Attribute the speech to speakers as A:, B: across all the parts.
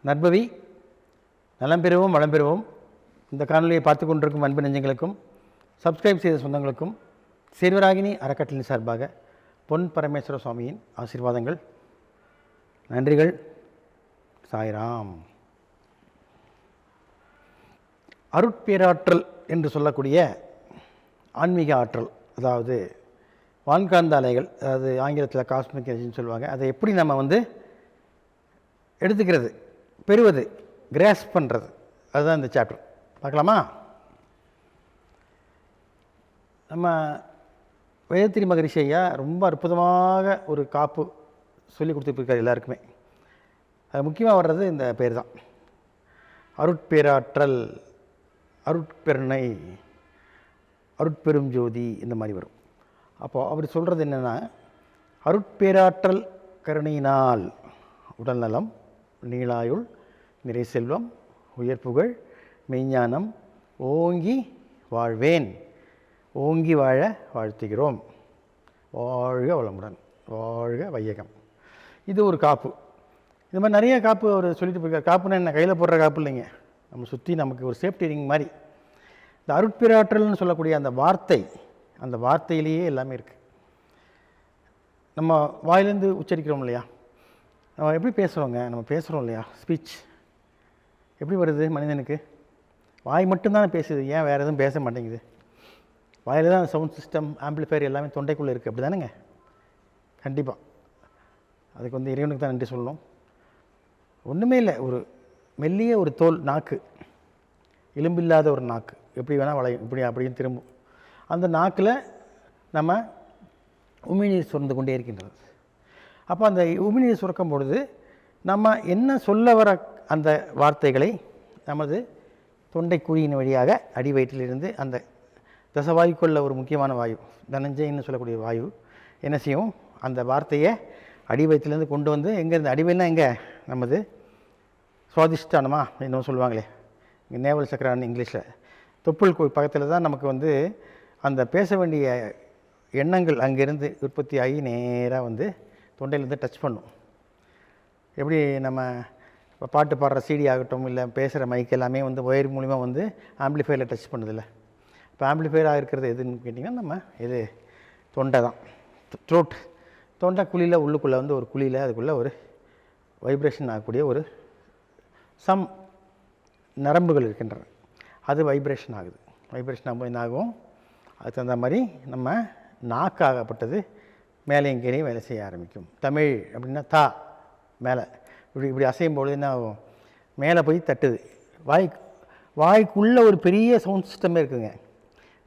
A: நற்பவி நலம் பெறுவோம் வளம் பெறுவோம். இந்த காணொலியை பார்த்து கொண்டிருக்கும் அன்பு நெஞ்சங்களுக்கும் சப்ஸ்கிரைப் செய்த சொந்தங்களுக்கும் சீர்வராகினி அறக்கட்டளை சார்பாக பொன் பரமேஸ்வர சுவாமியின் ஆசீர்வாதங்கள், நன்றிகள். சாய்ராம். அருட்பேராற்றல் என்று சொல்லக்கூடிய ஆன்மீக ஆற்றல், அதாவது வான்காந்த அலைகள், அதாவது ஆங்கிலத்தில் காஸ்மிக் எனர்ஜின்னு சொல்லுவாங்க. அதை எப்படி நம்ம எடுத்துக்கிறது, பெறுவது, கிராஸ் பண்ணுறது, அதுதான் இந்த சாப்டர். பார்க்கலாமா? நம்ம வேதத்திரி மகரிஷி ஐயா ரொம்ப அற்புதமாக ஒரு காப்பு சொல்லி கொடுத்துருக்காரு எல்லாருக்குமே. அது முக்கியமாக வர்றது இந்த பேர் தான், அருட்பேராற்றல், அருட்பெருணை, அருட்பெரும் ஜோதி, இந்த மாதிரி வரும். அப்போது அவர் சொல்கிறது என்னென்னா, அருட்பேராற்றல் கருணையினால் உடல் நலம், நீளாயுள், நிறை செல்வம், உயர் புகழ், மெய்ஞானம் ஓங்கி வாழ்வேன், ஓங்கி வாழ வாழ்த்துகிறோம். வாழ்க வளமுடன், வாழ்க வையகம். இது ஒரு காப்பு. இது மாதிரி நிறைய காப்பு அவர் சொல்லிட்டு போயிருக்கார். காப்புன்னா என்ன, கையில் போடுற காப்பு இல்லைங்க, நம்ம சுற்றி நமக்கு ஒரு சேஃப்டி ரிங் மாதிரி. இந்த அருட்பேராற்றல்னு சொல்லக்கூடிய அந்த வார்த்தை, அந்த வார்த்தையிலேயே எல்லாமே இருக்குது. நம்ம வாயிலேருந்து உச்சரிக்கிறோம் இல்லையா, நம்ம எப்படி பேசுகிறோங்க, நம்ம பேசுகிறோம் இல்லையா, ஸ்பீச் எப்படி வருது மனிதனுக்கு? வாய் மட்டும்தான் பேசுது, ஏன் வேறு எதுவும் பேச மாட்டேங்குது? வாயில் தான் சவுண்ட் சிஸ்டம், ஆம்பிளிஃபையர் எல்லாமே தொண்டைக்குள்ளே இருக்குது. அப்படி தானேங்க? கண்டிப்பாக அதுக்கு இறைவனுக்கு தான் நன்றி சொல்லணும். ஒன்றுமே இல்லை, ஒரு மெல்லிய ஒரு தோல், நாக்கு, எலும்பில்லாத ஒரு நாக்கு, எப்படி வேணால் வளையும், இப்படி அப்படின்னு திரும்பும். அந்த நாக்கில் நம்ம உமிழ்நீர் சுரந்து கொண்டே இருக்கின்றது. அப்போ அந்த உமிழ்நீர் சுரக்கும் பொழுது நம்ம என்ன சொல்ல வர அந்த வார்த்தைகளை நமது தொண்டைக்குழியின் வழியாக அடி வயிற்றிலிருந்து அந்த தசவாயுக்குள்ள ஒரு முக்கியமான வாயு, தனஞ்சயன்னு சொல்லக்கூடிய வாயு என்ன செய்யும், அந்த வார்த்தையை அடி வயிற்றுலேருந்து கொண்டு வந்து எங்கேருந்து, அடிவயல்னா எங்கே, நமது சுவாதிஷ்டானமா இன்னும் சொல்லுவாங்களே, இங்கே நேவல் சக்கரான்னு இங்கிலீஷில், தொப்புள் பக்கத்தில் தான் நமக்கு அந்த பேச வேண்டிய எண்ணங்கள் அங்கேருந்து உற்பத்தி ஆகி நேராக தொண்டையிலேருந்து டச் பண்ணும். எப்படி நம்ம பாட்டு பாடுற சிடி ஆகட்டும், இல்லை பேசுகிற மைக் எல்லாமே ஒயர் மூலிமா ஆம்பிளிஃபையரில் டச் பண்ணுதில்ல. இப்போ ஆம்பிளிஃபையராக இருக்கிறது எதுன்னு கேட்டிங்கன்னா, நம்ம இது தொண்டை தான், த்ரோட். தொண்டை குழியில் உள்ளுக்குள்ளே ஒரு குழியில் அதுக்குள்ளே ஒரு வைப்ரேஷன் ஆகக்கூடிய ஒரு சம் நரம்புகள் இருக்கின்றன. அது வைப்ரேஷன் ஆகுது. வைப்ரேஷன் ஆகும்போது என்ன ஆகும், அதுக்கு தகுந்த மாதிரி நம்ம நாக்காகப்பட்டது மேலேயும் கீழே வேலை செய்ய ஆரம்பிக்கும். தமிழ் அப்படின்னா தா மேலே இப்படி இப்படி அசையும் பொழுது என்ன ஆகும், மேலே போய் தட்டுது. வாய்க்குள்ளே ஒரு பெரிய சவுண்ட் சிஸ்டமே இருக்குதுங்க.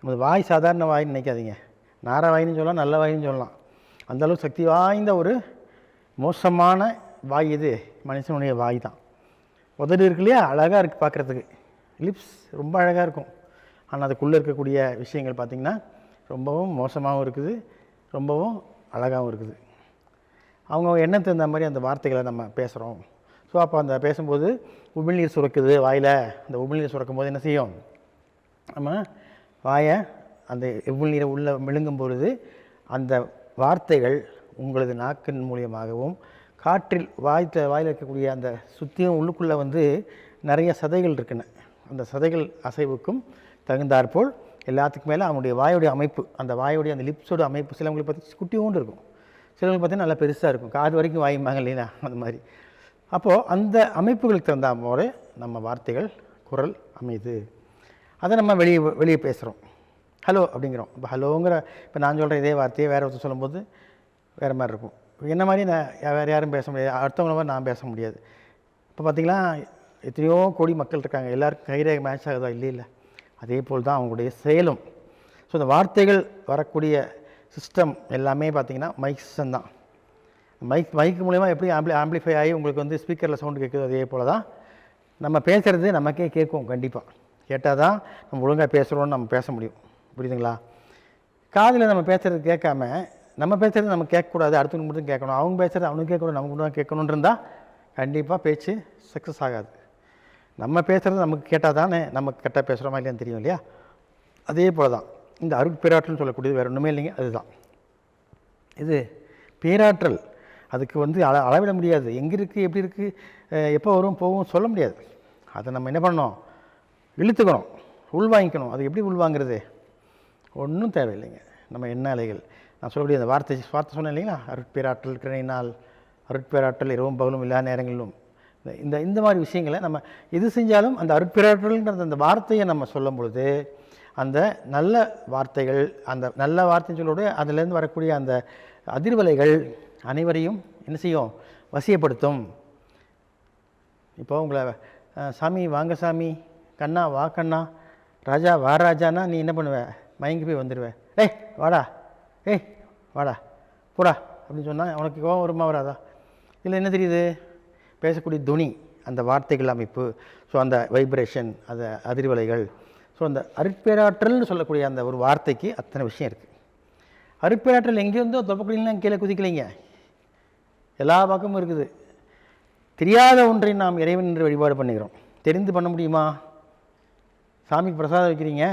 A: நமது வாய் சாதாரண வாயின்னு நினைக்காதீங்க, நார வாயின்னு சொல்லலாம், நல்ல வாயின்னு சொல்லலாம். அந்தளவுக்கு சக்தி வாய்ந்த ஒரு மோசமான வாய் இது மனுஷனுடைய வாய் தான். உதடு இருக்கு இல்லையா, அழகாக இருக்குது பார்க்குறதுக்கு, லிப்ஸ் ரொம்ப அழகாக இருக்கும். ஆனால் அதுக்குள்ளே இருக்கக்கூடிய விஷயங்கள் பார்த்திங்கன்னா ரொம்பவும் மோசமாகவும் இருக்குது, ரொம்பவும் அழகாகவும் இருக்குது. அவங்க எண்ணத்துக்கு தகுந்த மாதிரி அந்த வார்த்தைகளை நம்ம பேசுகிறோம். ஸோ அப்போ அந்த பேசும்போது உமிழ்நீர் சுரக்குது வாயில். அந்த உமிழ்நீர் சுரக்கும் போது என்ன செய்யும், நம்ம வாயை அந்த உமிழ்நீரை உள்ளே விழுங்கும் பொழுது அந்த வார்த்தைகள் உங்களது நாக்கின் மூலியமாகவும் காற்றில் வாயில் இருக்கக்கூடிய அந்த சுற்றியும் உள்ளுக்குள்ளே நிறைய சதைகள் இருக்குன்னு, அந்த சதைகள் அசைவுக்கும் தகுந்தாற்போல் எல்லாத்துக்கும் மேலே அவனுடைய வாயுடைய அமைப்பு, அந்த வாயுடைய அந்த லிப்ஸோட அமைப்பு சிலவங்களுக்கு பார்த்து குட்டியோண்டு இருக்கும், சிலவங்களுக்கு பார்த்தீங்கன்னா நல்லா பெருசாக இருக்கும், காது வரைக்கும் வாயுமாங்க இல்லையா, அந்த மாதிரி. அப்போது அந்த அமைப்புகளுக்கு தகுந்த போது நம்ம வார்த்தைகள், குரல் அமைது. அதை நம்ம வெளியே பேசுகிறோம். ஹலோ அப்படிங்கிறோம். இப்போ ஹலோங்கிற, இப்போ நான் சொல்கிற இதே வார்த்தையை வேறு ஒருத்தர் சொல்லும்போது வேறு மாதிரி இருக்கும். என்ன மாதிரி நான் வேறு யாரும் பேச முடியாது, அடுத்தவங்கள மாதிரி நான் பேச முடியாது. இப்போ பார்த்திங்கன்னா எத்தனையோ கோடி மக்கள் இருக்காங்க, எல்லாருக்கும் கைரேகை மேட்ச் ஆகுதா, இல்லை. அதே போல் தான் அவங்களுடைய செயலும். ஸோ இந்த வார்த்தைகள் வரக்கூடிய சிஸ்டம் எல்லாமே பார்த்திங்கன்னா மைக் சிஸ்டம் தான். மைக் மூலமா எப்படி ஆம்பிளிஃபை ஆகி உங்களுக்கு ஸ்பீக்கரில் சவுண்டு கேட்குது, அதே போல் தான் நம்ம பேசுகிறது நமக்கே கேட்கும். கண்டிப்பாக கேட்டால் தான் நம்ம ஒழுங்காக பேசுகிறோன்னு நம்ம பேச முடியும். புரியுதுங்களா? காதில் நம்ம பேசுகிறது கேட்காம, நம்ம பேசுகிறது நம்ம கேட்கக்கூடாது, அடுத்தவங்க மட்டும் கேட்கணும், அவங்க பேசுகிறது அவனுக்கு கேட்கக்கூடாது, நமக்கு மட்டும் தான் கேட்கணுன்னு இருந்தால் கண்டிப்பாக பேச்சு சக்ஸஸ் ஆகாது. நம்ம பேசுகிறது நமக்கு கேட்டால் தானே நமக்கு கரெக்டாக பேசுகிறோமா இல்லையான்னு தெரியும் இல்லையா? அதே போல் தான் இந்த அருட்பேராற்றல்னு சொல்லக்கூடியது வேறு ஒன்றுமே இல்லைங்க, அதுதான் இது பேராற்றல். அதுக்கு வந்து அளவிட முடியாது. எங்கே இருக்குது, எப்படி இருக்குது, எப்போ வரும் போகும் சொல்ல முடியாது. அதை நம்ம என்ன பண்ணோம், இழுத்துக்கணும், உள்வாங்கிக்கணும். அது எப்படி உள்வாங்கிறது? ஒன்றும் தேவையில்லைங்க. நம்ம எண்ண அலைகள், நான் சொல்லக்கூடிய அந்த வார்த்தை சொன்னேன் இல்லைங்களா, அருட்பேராற்றல் கிரணினால், அருட்பேராற்றல் இரவும் பகலும் எல்லா நேரங்களிலும், இந்த மாதிரி விஷயங்களை நம்ம எது செஞ்சாலும் அந்த அருட்பேராற்றல்ன்ற அந்த வார்த்தையை நம்ம சொல்லும் பொழுது அந்த நல்ல வார்த்தைகள், அந்த நல்ல வார்த்தைன்னு சொல்லோடு அதிலேருந்து வரக்கூடிய அந்த அதிர்வலைகள் அனைவரையும் என்ன செய்யும், வசியப்படுத்தும். இப்போ உங்களை சாமி வாங்க சாமி, கண்ணா வா கண்ணா, ராஜா வா ராஜானா நீ என்ன பண்ணுவ, மயங்கி போய் வந்துடுவேன். ஏய் வாடா, ஏய் வாடா போடா அப்படின்னு சொன்னால் உனக்கு கோவம் வருமா வராதா? இதில் என்ன தெரியுது, பேசக்கூடிய துணி, அந்த வார்த்தைகள் அமைப்பு, ஸோ அந்த வைப்ரேஷன், அந்த அதிர்வலைகள், ஸோ அந்த அருட்பேராற்றல்னு சொல்லக்கூடிய அந்த ஒரு வார்த்தைக்கு அத்தனை விஷயம் இருக்குது. அருட்பேராற்றல் எங்கேருந்தோ தொப்பக்குடிலாம் கீழே குதிக்கலைங்க, எல்லா பக்கமும் இருக்குது. தெரியாத ஒன்றை நாம் இறைவன் என்று வழிபாடு பண்ணிக்கிறோம். தெரிந்து பண்ண முடியுமா? சாமிக்கு பிரசாதம் வைக்கிறீங்க,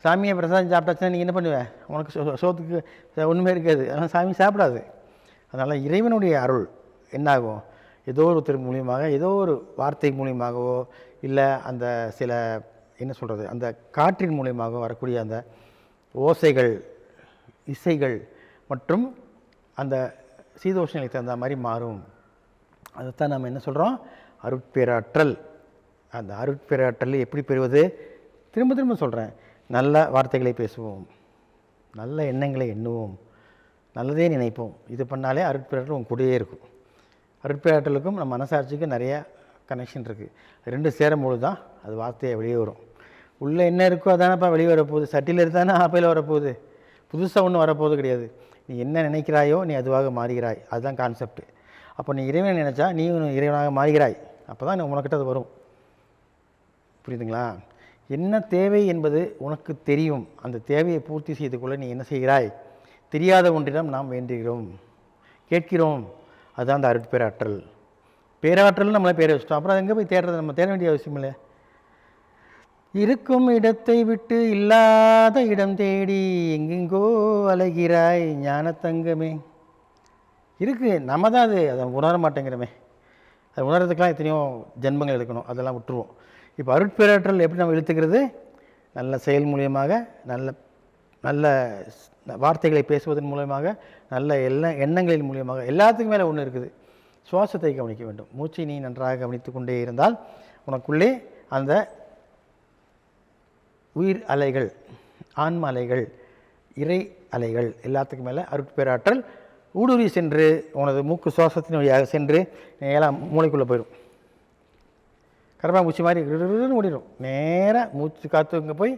A: சாமியை பிரசாதம் சாப்பிட்டாச்சுன்னா நீங்கள் என்ன பண்ணுவேன், உனக்கு சோத்துக்கு ஒன்றுமே இருக்காது, அதனால் சாமி சாப்பிடாது. அதனால் இறைவனுடைய அருள் என்னாகும், ஏதோ ஒருத்தர் மூலியமாக, ஏதோ ஒரு வார்த்தை மூலியமாகவோ, இல்லை அந்த சில என்ன சொல்கிறது, அந்த காற்றின் மூலியமாக வரக்கூடிய அந்த ஓசைகள், இசைகள் மற்றும் அந்த சீதோஷ்ணங்களுக்கு தகுந்த மாதிரி மாறும். அதைத்தான் நம்ம என்ன சொல்கிறோம், அருட்பேராற்றல். அந்த அருட்பேராற்றல் எப்படி பெறுவது? திரும்ப திரும்ப சொல்கிறேன், நல்ல வார்த்தைகளை பேசுவோம், நல்ல எண்ணங்களை எண்ணுவோம், நல்லதே நினைப்போம். இது பண்ணாலே அருட்பேராற்றல் உங்கள் கூடயே இருக்கும். அருட்பேராற்றலுக்கும் நம்ம மனசாட்சிக்கும் நிறைய கனெக்ஷன் இருக்குது. ரெண்டு சேரும்போது தான் அது வார்த்தையை வெளியே வரும். உள்ளே என்ன இருக்கோ அதானப்பா வெளியே வரப்போகுது, சட்டியில் இருந்தானே ஆப்பையில் வரப்போகுது, புதுசாக ஒன்றும் வரப்போகுது கிடையாது. நீ என்ன நினைக்கிறாயோ நீ அதுவாக மாறுகிறாய், அதுதான் கான்செப்ட். அப்போ நீ இறைவனை நினச்சா நீ இறைவனாக மாறுகிறாய், அப்போ தான் உனக்கிட்ட அது வரும். புரியுதுங்களா? என்ன தேவை என்பது உனக்கு தெரியும். அந்த தேவையை பூர்த்தி செய்து கொள்ள நீ என்ன செய்கிறாய், தெரியாத ஒன்றிடம் நாம் வேண்டுகிறோம், கேட்கிறோம். அதுதான் அந்த அருட்பேராற்றல். பேராற்றல் நம்மளை பேரை வச்சிட்டோம், அப்புறம் அது எங்கே போய் தேடுறது? நம்ம தேட வேண்டிய அவசியம் இல்லை. இருக்கும் இடத்தை விட்டு இல்லாத இடம் தேடி எங்கெங்கோ அலைகிறாய் ஞானத்தங்கமே. இருக்குது, நம்ம தான் அதை உணர மாட்டேங்கிறோமே. அதை உணர்றதுக்கெலாம் எத்தனையோ ஜென்மங்கள் எடுக்கணும், அதெல்லாம் விட்டுருவோம். இப்போ அருட்பேராற்றல் எப்படி நம்ம இழுத்துக்கிறது? நல்ல செயல் மூலியமாக, நல்ல நல்ல வார்த்தைகளை பேசுவதன் மூலமாக, நல்ல எண்ணங்களின் மூலியமாக. எல்லாத்துக்கும் மேலே ஒன்று இருக்குது, சுவாசத்தை கவனிக்க வேண்டும். மூச்சை நீ நன்றாக கவனித்து கொண்டே இருந்தால் உனக்குள்ளே அந்த உயிர் அலைகள், ஆன்ம அலைகள், இறை அலைகள், எல்லாத்துக்கும் மேலே அருட்பேராற்றல் ஊடுருவி சென்று உனது மூக்கு சுவாசத்தின் வழியாக சென்று நேராக மூளைக்குள்ளே போயிடும். கரப்பாம்பூச்சி மாதிரி ஓடிடும். நேராக மூச்சு காற்று இங்கே போய்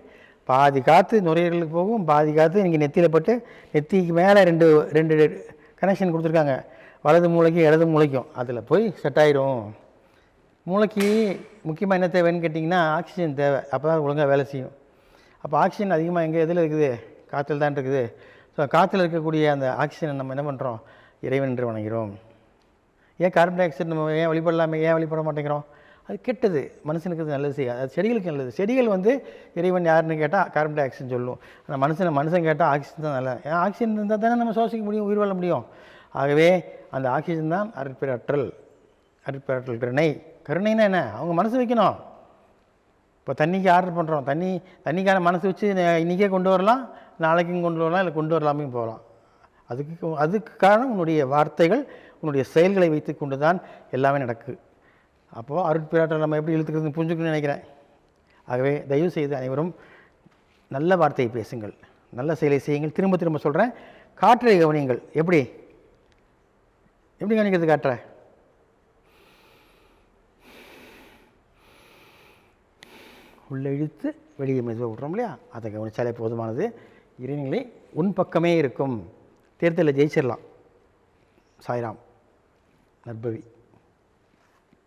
A: பாதி காற்று நுரையீரலுக்கு போகும், பாதி காற்று இங்கே நெத்தியில் பட்டு, நெத்திக்கு மேலே ரெண்டு ரெண்டு கனெக்ஷன் கொடுத்துருக்காங்க, வலது மூளைக்கும் இடது மூளைக்கும். அதில் போய் செட் ஆயிரும். மூளைக்கு முக்கியமாக என்ன தேவைன்னு கேட்டிங்கன்னா ஆக்சிஜன் தேவை, அப்போ தான் ஒழுங்காக வேலை செய்யும். அப்போ ஆக்சிஜன் அதிகமாக எங்கே எதில் இருக்குது? காற்றில் தான் இருக்குது. ஸோ காற்றில் இருக்கக்கூடிய அந்த ஆக்சிஜனை நம்ம என்ன பண்ணுறோம், இறைவன் என்று வணங்குகிறோம். ஏன் கார்பன் டை ஆக்சைடு நம்ம ஏன் வழிபடலாமே, ஏன் வழிபட மாட்டேங்கிறோம்? அது கெட்டது, மனுஷனுக்கு அது நல்லது செய்யாது, அது செடிகளுக்கு நல்லது. செடிகள் வந்து இறைவன் யாருன்னு கேட்டால் கார்பன் டை ஆக்சைடு சொல்லும். ஆனால் மனுஷன் கேட்டால் ஆக்சிஜன் தான் நல்லது. ஏன் ஆக்சிஜன் இருந்தால் தானே நம்ம சுவாசிக்க முடியும், உயிர் வாழ முடியும். ஆகவே அந்த ஆக்சிஜன் தான் அருட்பேராற்றல். அருட்பேராற்றல் கருணை. கருணைன்னா என்ன? அவங்க மனசு வைக்கணும். இப்போ தண்ணிக்கு ஆர்டர் பண்ணுறோம், தண்ணிக்கான மனசு வச்சு இன்றைக்கே கொண்டு வரலாம், நாளைக்கும் கொண்டு வரலாம், இல்லை கொண்டு வரலாமே போகலாம். அதுக்கு காரணம் உன்னுடைய வார்த்தைகள், உன்னுடைய செயல்களை வைத்து கொண்டு தான் எல்லாமே நடக்குது. அப்போது அருட்பேராற்றல் நம்ம எப்படி இழுத்துக்கிறதுன்னு புரிஞ்சுக்கணும்னு நினைக்கிறேன். ஆகவே தயவு செய்து அனைவரும் நல்ல வார்த்தையை பேசுங்கள், நல்ல செயலை செய்யுங்கள். திரும்ப திரும்ப சொல்கிறேன், காற்றை கவனியுங்கள். எப்படி கவனிக்கிறது காற்றை? உள்ளே இழுத்து வெளியே மெதுவாக விட்றோம் இல்லையா, அதை கவனித்தாலே போதுமானது. இறைநிலை உன் பக்கமே இருக்கும். தேர்தலில் ஜெயிச்சிடலாம். சாய்ராம். நற்பவி.